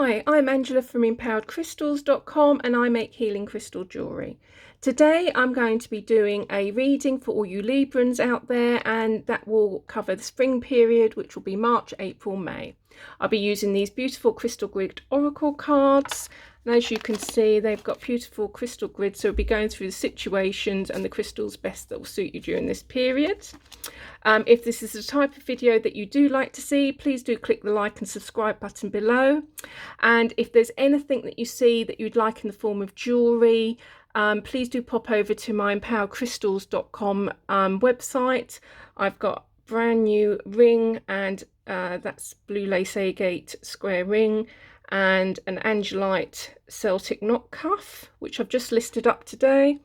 Hi, I'm Angela from empoweredcrystals.com and I make healing crystal jewellery. Today I'm going to be doing a reading for all you Librans out there, and that will cover the spring period, which will be March, April, May. I'll be using these beautiful crystal grid oracle cards, and as you can see they've got beautiful crystal grids, so we'll be going through the situations and the crystals best that will suit you during this period. If this is the type of video that you do like to see, please do click the like and subscribe button below. And if there's anything that you see that you'd like in the form of jewellery, please do pop over to my empoweredcrystals.com website. I've got a brand new ring, and that's blue lace agate square ring, and an Angelite Celtic knot cuff, which I've just listed up today.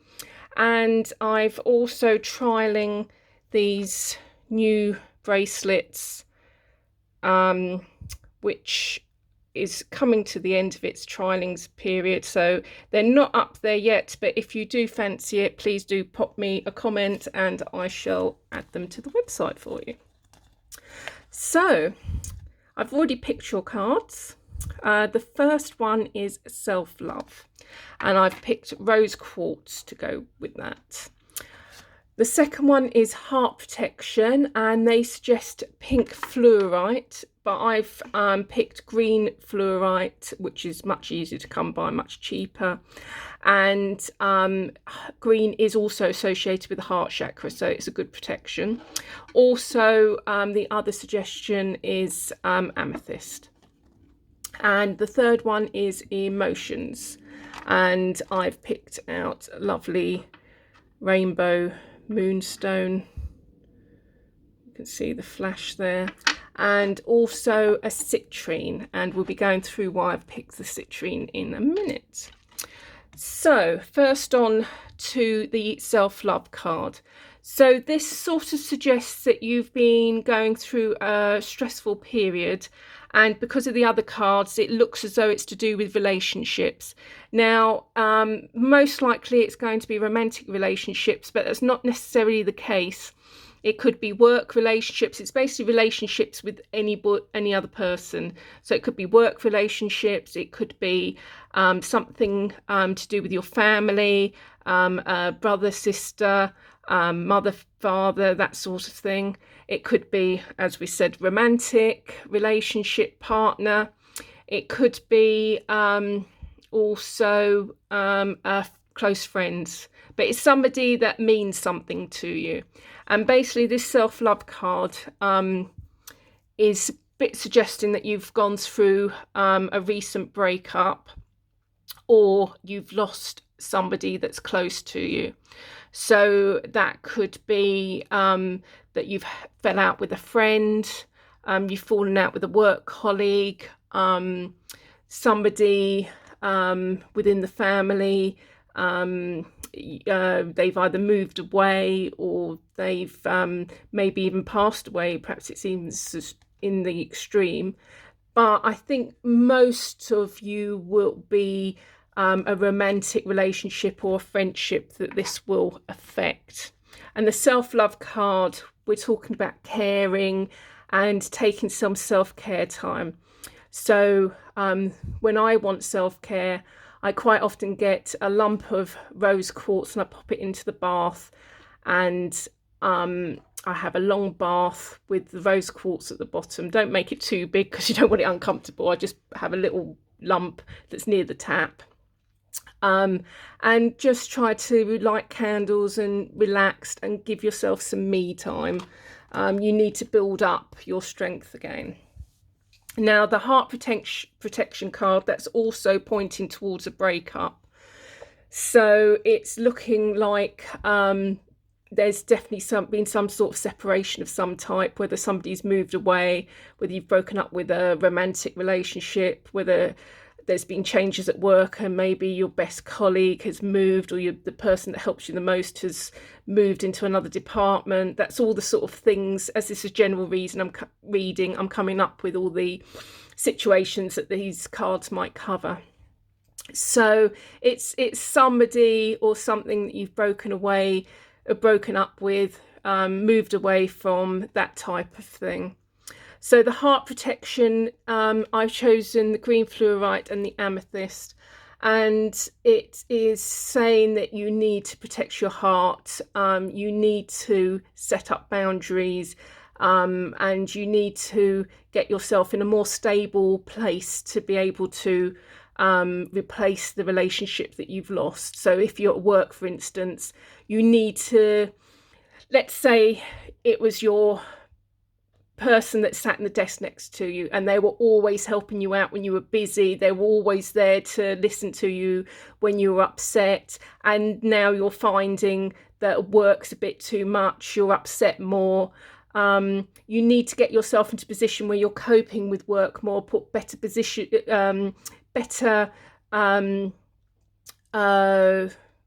And I've also trialing these new bracelets, which is coming to the end of its trialings period, so they're not up there yet, but if you do fancy it, please do pop me a comment and I shall add them to the website for you. So I've already picked your cards. The first one is self-love, and I've picked rose quartz to go with that. The second one is heart protection, and they suggest pink fluorite, but I've picked green fluorite, which is much easier to come by, much cheaper. And green is also associated with the heart chakra, so it's a good protection. Also, the other suggestion is amethyst. And the third one is emotions, and I've picked out lovely rainbow moonstone. You can see the flash there, and also a citrine, and we'll be going through why I've picked the citrine in a minute. So first on to the self-love card. So this sort of suggests that you've been going through a stressful period, and because of the other cards it looks as though it's to do with relationships. Now most likely it's going to be romantic relationships, but that's not necessarily the case. It could be work relationships. It's basically relationships with any other person. So it could be work relationships, it could be something to do with your family, brother, sister, mother, father, that sort of thing. It could be, as we said, romantic relationship, partner. It could be also close friends, but it's somebody that means something to you. And basically this self-love card is a bit suggesting that you've gone through a recent breakup, or you've lost somebody that's close to you. So that could be that you've fell out with a friend, you've fallen out with a work colleague, somebody within the family, they've either moved away or they've maybe even passed away. Perhaps it seems in the extreme, but I think most of you will be a romantic relationship or a friendship that this will affect. And the self-love card, we're talking about caring and taking some self-care time. So when I want self-care, I quite often get a lump of rose quartz and I pop it into the bath, and I have a long bath with the rose quartz at the bottom. Don't make it too big because you don't want it uncomfortable. I just have a little lump that's near the tap. And just try to light candles and relax and give yourself some me time. You need to build up your strength again. Now the heart protection card, that's also pointing towards a breakup. So it's looking like there's definitely been some sort of separation of some type, whether somebody's moved away, whether you've broken up with a romantic relationship, whether there's been changes at work and maybe your best colleague has moved, or the person that helps you the most has moved into another department. That's all the sort of things, as this is general reason I'm coming up with all the situations that these cards might cover. So it's somebody or something that you've broken up with, moved away from, that type of thing. So the heart protection, I've chosen the green fluorite and the amethyst, and it is saying that you need to protect your heart, you need to set up boundaries, and you need to get yourself in a more stable place to be able to replace the relationship that you've lost. So if you're at work, for instance, you need to, let's say it was your person that sat in the desk next to you and they were always helping you out when you were busy, they were always there to listen to you when you were upset, and now you're finding that work's a bit too much, you're upset more. You need to get yourself into a position where you're coping with work more, put better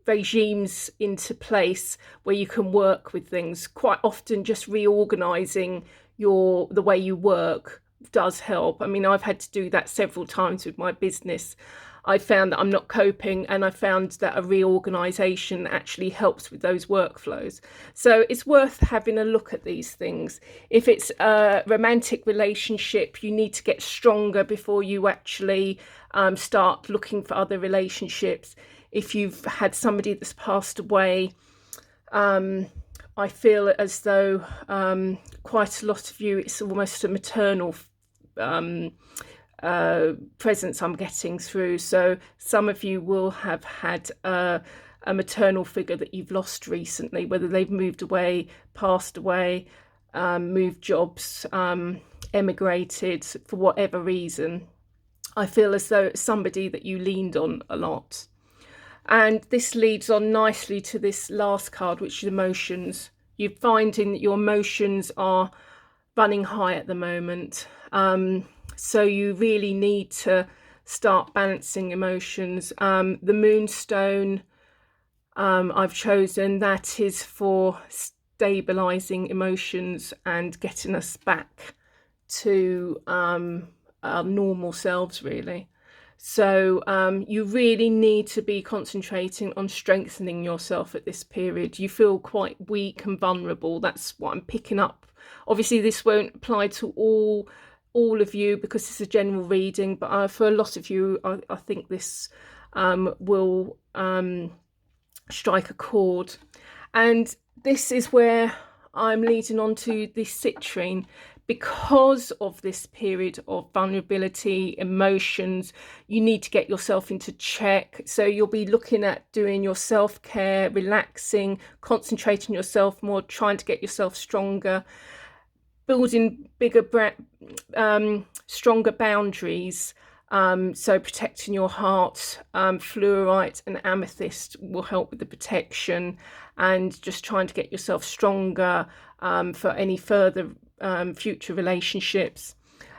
regimes into place where you can work with things. Quite often just reorganizing the way you work does help. I mean, I've had to do that several times with my business. I found that I'm not coping, and I found that a reorganization actually helps with those workflows. So it's worth having a look at these things. If it's a romantic relationship, you need to get stronger before you actually start looking for other relationships. If you've had somebody that's passed away, I feel as though quite a lot of you, it's almost a maternal presence I'm getting through. So some of you will have had a maternal figure that you've lost recently, whether they've moved away, passed away, moved jobs, emigrated, for whatever reason. I feel as though it's somebody that you leaned on a lot. And this leads on nicely to this last card, which is emotions. You're finding that your emotions are running high at the moment. So you really need to start balancing emotions. The moonstone I've chosen, that is for stabilizing emotions and getting us back to our normal selves, really. So you really need to be concentrating on strengthening yourself at this period. You feel quite weak and vulnerable. That's what I'm picking up. Obviously, this won't apply to all of you because it's a general reading, but for a lot of you, I think this will strike a chord. And this is where I'm leading on to the citrine. Because of this period of vulnerability, emotions, you need to get yourself into check. So you'll be looking at doing your self-care, relaxing, concentrating yourself more, trying to get yourself stronger, building bigger, stronger boundaries. So protecting your heart, fluorite and amethyst will help with the protection, and just trying to get yourself stronger for any further future relationships.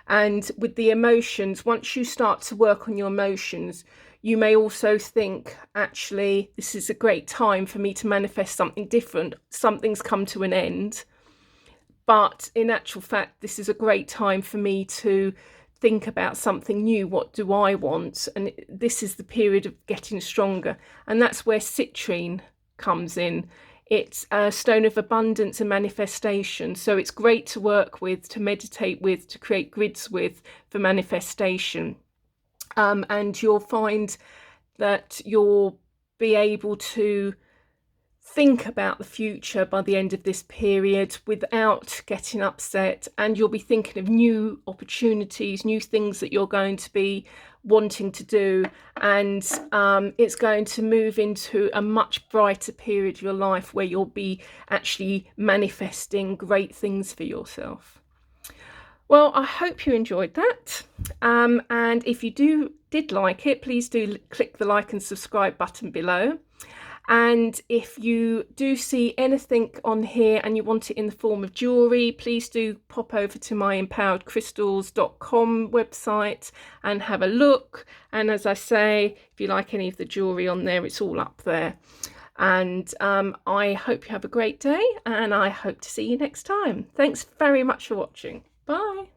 And with the emotions, once you start to work on your emotions, you may also think, actually, this is a great time for me to manifest something different. Something's come to an end. But in actual fact, this is a great time for me to think about something new. What do I want? And this is the period of getting stronger. And that's where citrine comes in. It's a stone of abundance and manifestation. So it's great to work with, to meditate with, to create grids with for manifestation. And you'll find that you'll be able to think about the future by the end of this period without getting upset, and you'll be thinking of new opportunities, new things that you're going to be wanting to do, and it's going to move into a much brighter period of your life where you'll be actually manifesting great things for yourself. Well, I hope you enjoyed that, and if you did like it, please do click the like and subscribe button below. And if you do see anything on here and you want it in the form of jewellery, please do pop over to my empoweredcrystals.com website and have a look. And as I say, if you like any of the jewellery on there, it's all up there. And I hope you have a great day, and I hope to see you next time. Thanks very much for watching. Bye.